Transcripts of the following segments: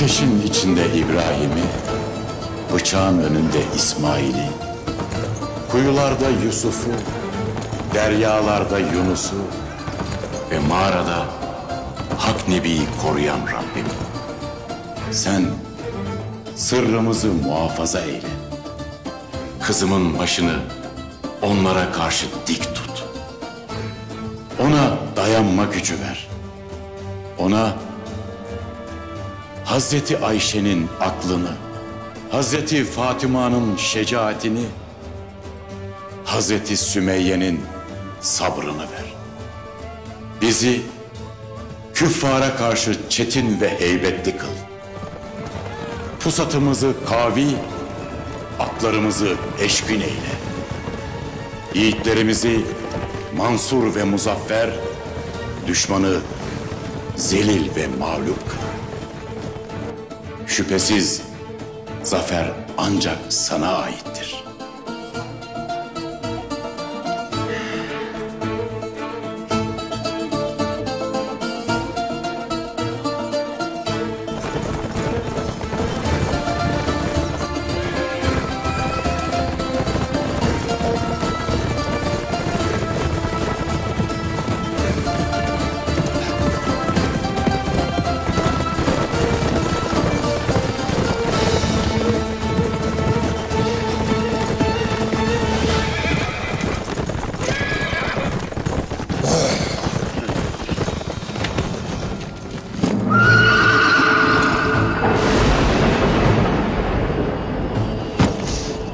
Ateşin içinde İbrahim'i, bıçağın önünde İsmail'i, kuyularda Yusuf'u, deryalarda Yunus'u ve mağarada Hak Nebi'yi koruyan Rabbim. Sen sırrımızı muhafaza eyle. Kızımın başını onlara karşı dik tut. Ona dayanma gücü ver. Ona Hazreti Ayşe'nin aklını, Hazreti Fatıma'nın şecaatini, Hazreti Sümeyye'nin sabrını ver. Bizi küffara karşı çetin ve heybetli kıl. Pusatımızı kavi, atlarımızı eşkün eyle. Yiğitlerimizi mansur ve muzaffer, düşmanı zelil ve mağlup kıl. Şüphesiz zafer ancak sana aittir.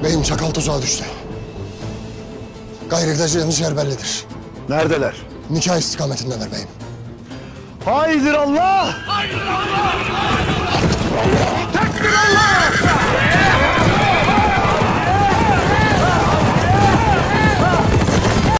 Beyim çakal tuzağa düştü. Gayrı gideceğimiz yer bellidir. Neredeler? Nikah istikametindeler beyim. Haydır Allah!